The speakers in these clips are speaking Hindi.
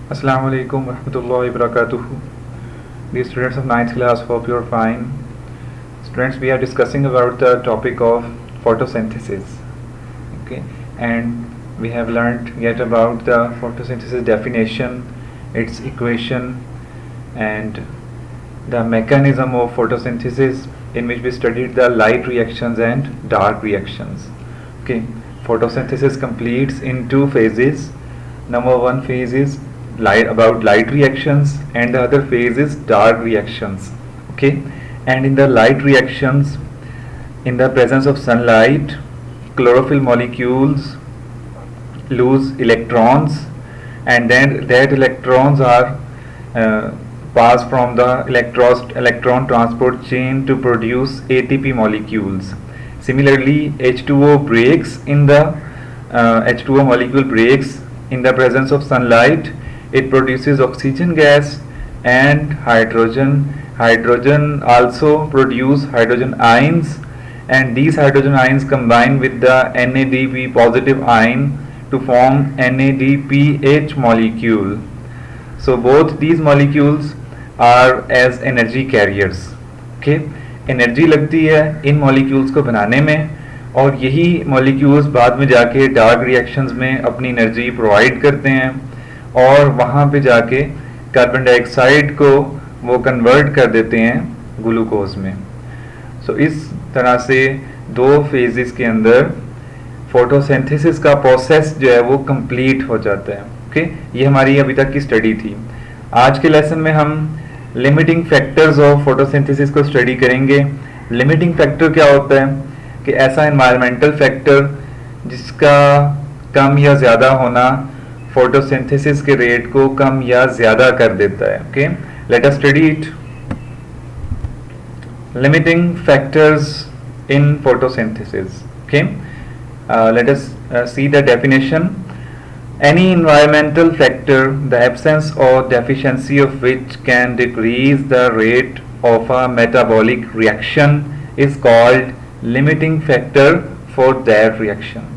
Assalamu alaikum warahmatullahi wabarakatuh. Dear students of ninth class, hope you are fine. Students, we are discussing about the topic of photosynthesis. Okay, and we have learned yet about the photosynthesis definition, its equation, and the mechanism of photosynthesis, in which we studied the light reactions and dark reactions. Okay, photosynthesis completes in two phases. Number one phase is light reactions, and the other phase is dark reactions. Okay, and in the light reactions, in the presence of sunlight, chlorophyll molecules lose electrons, and then that electrons are uh, passed from the electron transport chain to produce ATP molecules. Similarly, H2O breaks in the H2O molecule breaks in the presence of sunlight. It produces oxygen gas and hydrogen. Hydrogen also produce hydrogen ions, and these hydrogen ions combine with the NADP positive ion to form NADPH molecule. So both these molecules are as energy carriers. Okay, energy लगती है इन मॉलिक्यूल्स को बनाने में, और यही मॉलिक्यूल्स बाद में जाके डार्क रिएक्शंस में अपनी एनर्जी प्रोवाइड करते हैं, और वहाँ पे जाके कार्बन डाइऑक्साइड को वो कन्वर्ट कर देते हैं ग्लूकोज में. सो इस तरह से दो फेजेस के अंदर फोटोसिंथेसिस का प्रोसेस जो है वो कंप्लीट हो जाता है. ओके, ये हमारी अभी तक की स्टडी थी. आज के लेसन में हम लिमिटिंग फैक्टर्स ऑफ फोटोसिंथेसिस को स्टडी करेंगे. लिमिटिंग फैक्टर क्या होता है कि ऐसा एनवायरमेंटल फैक्टर जिसका कम या ज़्यादा होना फोटोसिंथेसिस के रेट को कम या ज़्यादा कर देता है. Okay, let us study it. Limiting factors in photosynthesis. Okay, let us see the definition. Any environmental factor, the absence or deficiency of which can decrease the rate of a metabolic reaction, is called limiting factor for that reaction.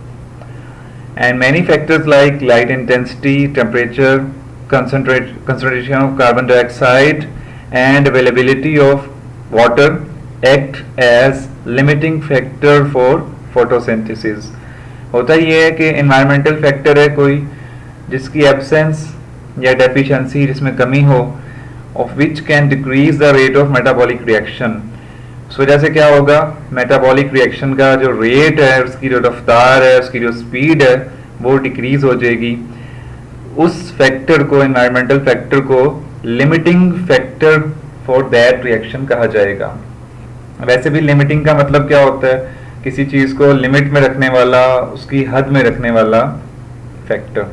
And many factors like light intensity, temperature, concentration of carbon dioxide, and availability of water act as limiting factor for photosynthesis. होता ये है कि इन्वायरमेंटल फैक्टर है कोई जिसकी एब्सेंस या डेफिशिएंसी, जिसमें कमी हो, of which can decrease the rate of metabolic reaction. उस वजह से क्या होगा, मेटाबॉलिक रिएक्शन का जो रेट है, उसकी जो रफ्तार है, उसकी जो स्पीड है, वो डिक्रीज हो जाएगी. उस फैक्टर को, इन्वायरमेंटल फैक्टर को limiting factor for that reaction कहा जाएगा. वैसे भी लिमिटिंग का मतलब क्या होता है, किसी चीज़ को लिमिट में रखने वाला, उसकी हद में रखने वाला फैक्टर.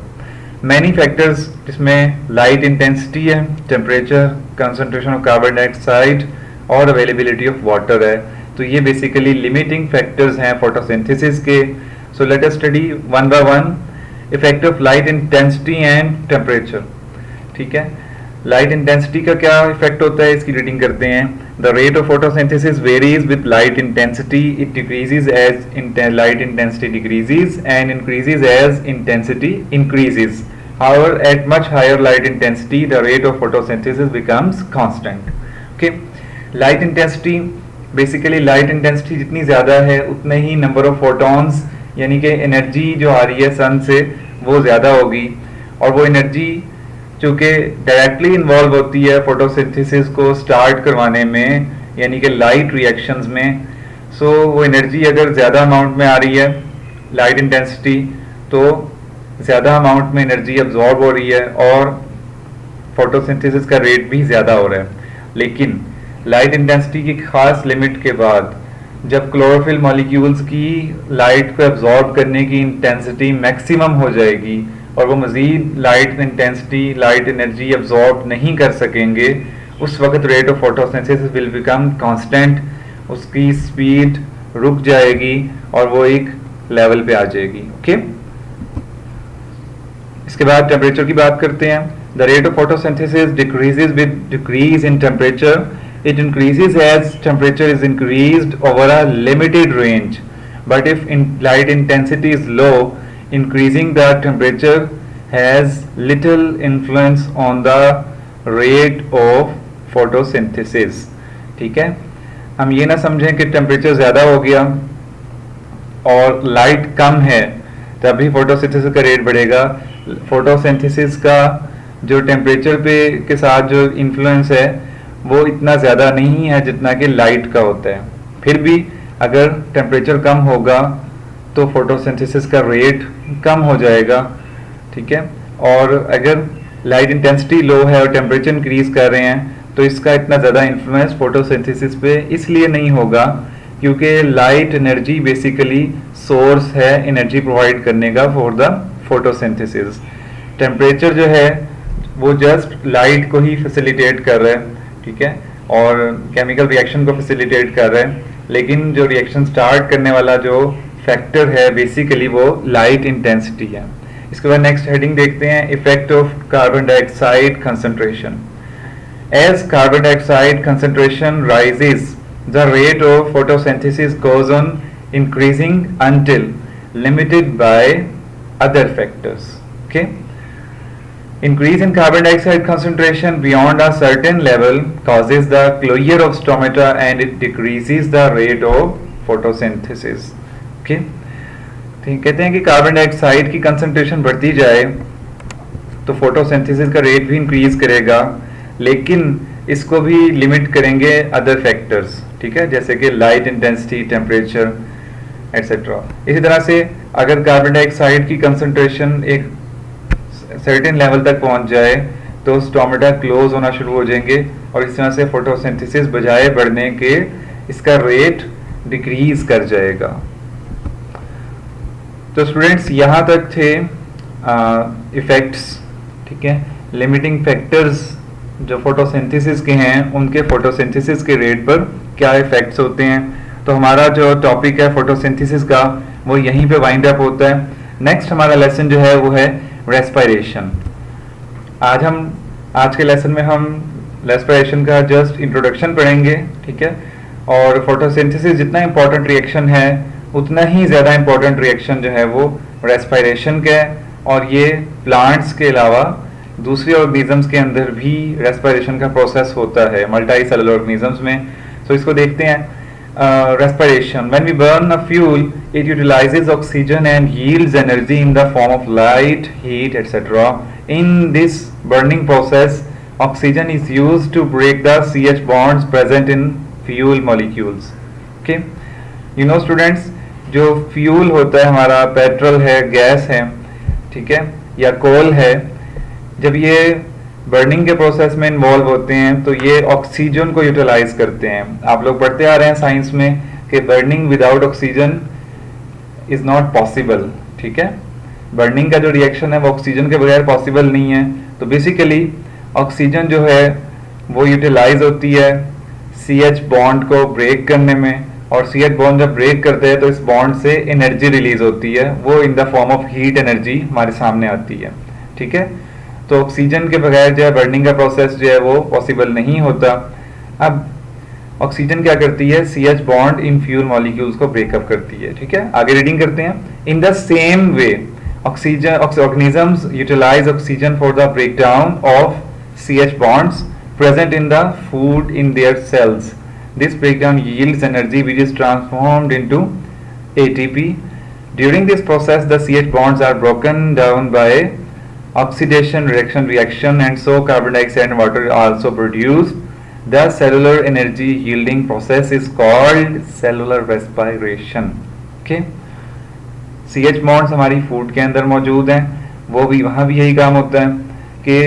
मैनी फैक्टर्स जिसमें लाइट इंटेंसिटी है, temperature, concentration of carbon dioxide और अवेलेबिलिटी ऑफ वाटर है. तो ये बेसिकली लिमिटिंग फैक्टर्स हैं फोटोसिंथेसिस के. So let us study one by one effect of light intensity and temperature. ठीक है, लाइट इंटेंसिटी का क्या इफेक्ट होता है, इसकी रीडिंग करते हैं. The rate of photosynthesis varies with light intensity. It decreases as light intensity decreases and increases as intensity increases. However, at much higher light intensity, the rate of photosynthesis becomes constant. Okay, light intensity basically light intensity जितनी ज़्यादा है उतने ही नंबर ऑफ फोटॉन्स, यानी कि एनर्जी जो आ रही है सन से वो ज़्यादा होगी, और वो एनर्जी चूँकि डायरेक्टली इन्वॉल्व होती है फोटोसिंथेसिस को स्टार्ट करवाने में, यानी कि लाइट रिएक्शंस में. सो वो एनर्जी अगर ज़्यादा अमाउंट में आ रही है, लाइट इंटेंसिटी, तो ज़्यादा अमाउंट में एनर्जी अब्जॉर्ब हो रही है और फोटोसिंथेसिस का रेट भी ज़्यादा हो रहा है. लेकिन लाइट इंटेंसिटी की खास लिमिट के बाद जब क्लोरोफिल मॉलिक्यूल्स की लाइट को अब्जॉर्ब करने की इंटेंसिटी मैक्सिमम हो जाएगी और वो मज़ीद light intensity, light energy absorb नहीं कर सकेंगे, उस वक्त rate of photosynthesis will become constant. उसकी स्पीड रुक जाएगी और वो एक लेवल पे आ जाएगी. ओके, इसके बाद टेम्परेचर की बात करते हैं. The rate of photosynthesis decreases with decrease in temperature. It increases as temperature is increased over a limited range, but if light intensity is low, increasing the temperature has little influence on the rate of photosynthesis. ठीक है, हम ये ना समझें कि टेम्परेचर ज़्यादा हो गया और लाइट कम है तभी फोटोसिंथेसिस का रेट बढ़ेगा। फोटोसिंथेसिस का जो टेम्परेचर पे के साथ जो इन्फ्लुएंस है वो इतना ज़्यादा नहीं है जितना कि लाइट का होता है। फिर भी अगर टेम्परेचर कम होगा तो फोटोसिंथेसिस का रेट कम हो जाएगा। ठीक है, और अगर लाइट इंटेंसिटी लो है और टेम्परेचर इंक्रीज कर रहे हैं तो इसका इतना ज़्यादा इन्फ्लुएंस फोटोसिंथेसिस पे इसलिए नहीं होगा क्योंकि लाइट एनर्जी बेसिकली सोर्स है एनर्जी प्रोवाइड करने का फॉर द फोटोसिंथेसिस। टेम्परेचर जो है वो जस्ट लाइट को ही फैसिलिटेट कर रहा है। ठीक है, और केमिकल रिएक्शन को फैसिलिटेट कर रहा है, लेकिन जो रिएक्शन स्टार्ट करने वाला जो फैक्टर है बेसिकली वो लाइट इंटेंसिटी है। इसके बाद नेक्स्ट हेडिंग देखते हैं, effect of carbon dioxide concentration. As carbon dioxide concentration rises the rate of photosynthesis goes on increasing until limited by other factors. Okay, increase in carbon dioxide concentration beyond a certain level causes the closure of stomata and it decreases the rate of photosynthesis. Okay, कहते हैं कि कार्बन डाइऑक्साइड की कंसंट्रेशन बढ़ती जाए तो फोटोसिंथेसिस का रेट भी इंक्रीज करेगा, लेकिन इसको भी लिमिट करेंगे अदर फैक्टर्स। ठीक है, जैसे कि लाइट इंटेंसिटी, टेम्परेचर एटसेट्रा। इसी तरह से अगर कार्बन डाइऑक्साइड की कंसंट्रेशन एक सर्टेन लेवल तक पहुंच जाए तो स्टोमेटा क्लोज होना शुरू हो जाएंगे और इस तरह से फोटोसिंथेसिस बजाय बढ़ने के इसका रेट डिक्रीज कर जाएगा। तो स्टूडेंट्स यहाँ तक थे इफेक्ट्स। ठीक है, लिमिटिंग फैक्टर्स जो फोटोसिंथेसिस के हैं उनके फोटोसिंथेसिस के रेट पर क्या इफेक्ट्स होते हैं। तो हमारा जो टॉपिक है फोटोसिंथेसिस का वो यहीं पे वाइंड अप होता है। नेक्स्ट हमारा लेसन जो है वो है रेस्पिरेशन। आज के लेसन में हम रेस्पिरेशन का जस्ट इंट्रोडक्शन पढ़ेंगे। ठीक है, और फोटोसिंथेसिस जितना इंपॉर्टेंट रिएक्शन है उतना ही ज़्यादा इंपॉर्टेंट रिएक्शन जो है वो रेस्पिरेशन का है, और ये प्लांट्स के अलावा दूसरे ऑर्गेनिजम्स के अंदर भी रेस्पिरेशन का प्रोसेस होता है, मल्टी सेलुलर ऑर्गेनिजम्स में। सो इसको देखते हैं। Respiration, when we burn a fuel it utilises oxygen and yields energy in the form of light, heat etcetera. In this burning process oxygen is used to break the CH bonds present in fuel molecules. Okay, you know students, जो फ्यूल होता है हमारा, पेट्रोल है, गैस है, ठीक है, या कोल है, जब ये बर्निंग के प्रोसेस में इन्वॉल्व होते हैं तो ये ऑक्सीजन को यूटिलाइज करते हैं। आप लोग पढ़ते आ रहे हैं साइंस में कि burning without oxygen is not possible. ठीक है, बर्निंग का जो रिएक्शन है वो ऑक्सीजन के बगैर पॉसिबल नहीं है। तो बेसिकली ऑक्सीजन जो है वो यूटिलाइज होती है CH बॉन्ड को ब्रेक करने में, और CH बॉन्ड जब ब्रेक करते हैं तो इस बॉन्ड से एनर्जी रिलीज होती है, वो इन the form of heat energy हमारे सामने आती है। ठीक है, तो ऑक्सीजन के बगैर जो है बर्निंग का प्रोसेस जो है वो पॉसिबल नहीं होता। अब ऑक्सीजन क्या करती है, CH bond in fuel molecules को ब्रेकअप करती है। ठीक है, आगे रीडिंग करते हैं। In the same way organisms utilise oxygen for the breakdown of CH bonds present in the food in their cells. This breakdown yields energy which is transformed into ATP. During this process, the CH bonds are broken down by oxidation reaction and so carbon dioxide and water are also produced. The cellular energy yielding process is called cellular respiration. Okay? CH bonds हमारी फूड के अंदर मौजूद हैं, वो भी वहाँ भी यही काम होता है कि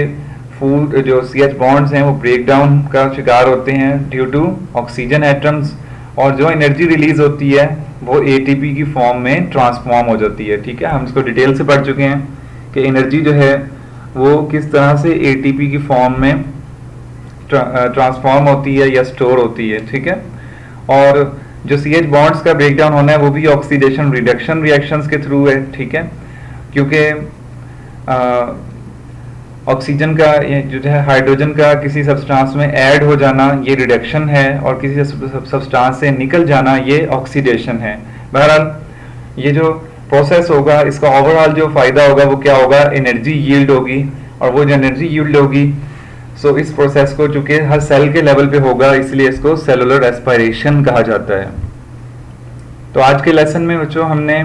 फूड जो CH बॉन्ड्स हैं वो ब्रेक डाउन का शिकार होते हैं ड्यू टू ऑक्सीजन एटम्स, और जो एनर्जी रिलीज होती है वो ATP की फॉर्म में ट्रांसफॉर्म हो जाती है। ठीक है, हम इसको डिटेल से पढ़ चुके हैं कि एनर्जी जो है वो किस तरह से ATP की फॉर्म में ट्रांसफॉर्म होती है या स्टोर होती है। ठीक है, और जो CH बॉन्ड्स का ब्रेक डाउन होना है वो भी ऑक्सीडेशन रिडक्शन रिएक्शंस के थ्रू है। ठीक है, क्योंकि ऑक्सीजन का जो है हाइड्रोजन का किसी सब्सटेंस में ऐड हो जाना ये रिडक्शन है, और किसी सब्सटेंस से निकल जाना ये ऑक्सीडेशन है। बहरहाल ये जो प्रोसेस होगा, इसका ओवरऑल जो फायदा होगा वो क्या होगा, एनर्जी यील्ड होगी, और वो जो एनर्जी यील्ड होगी सो इस प्रोसेस को चूंकि हर सेल के लेवल पे होगा इसलिए इसको सेलुलर रेस्पिरेशन कहा जाता है। तो आज के लेसन में बच्चों हमने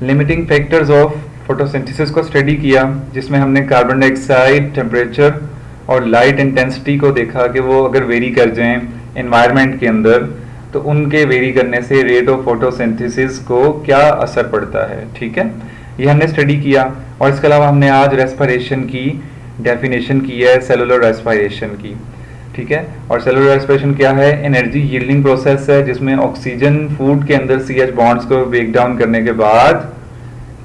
लिमिटिंग फैक्टर्स ऑफ फोटोसिंथेसिस को स्टडी किया, जिसमें हमने कार्बन डाइऑक्साइड, टेम्परेचर और लाइट इंटेंसिटी को देखा कि वो अगर वेरी कर जाएं एनवायरनमेंट के अंदर तो उनके वेरी करने से रेट ऑफ फोटोसिंथेसिस को क्या असर पड़ता है। ठीक है, ये हमने स्टडी किया। और इसके अलावा हमने आज रेस्पिरेशन की डेफिनेशन की है, सेलुलर रेस्पिरेशन की। ठीक है, और सेलुलर रेस्पिरेशन क्या है, एनर्जी यील्डिंग प्रोसेस है जिसमें ऑक्सीजन फूड के अंदर CH बॉन्ड्स को ब्रेक डाउन करने के बाद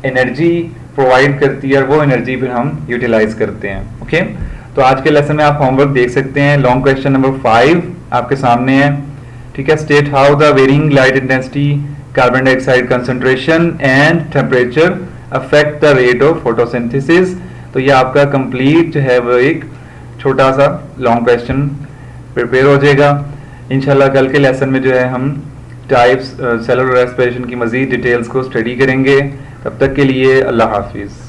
एनर्जी प्रोवाइड करती है और वो एनर्जी फिर हम यूटिलाइज करते हैं। ओके, तो आज के लेसन में आप होमवर्क देख सकते हैं। लॉन्ग क्वेश्चन नंबर 5 आपके सामने है। ठीक है, state how the varying light intensity, carbon dioxide concentration and temperature affect the rate of photosynthesis. तो ये आपका कंप्लीट जो है वो एक छोटा सा लॉन्ग क्वेश्चन प्रिपेयर हो जाएगा। इंशाल्लाह कल के लेसन में जो है हम टाइप्स सेलुलर रेस्पिरेशन की मजीद डिटेल्स को स्टडी करेंगे। तब तक के लिए अल्लाह हाफिज़।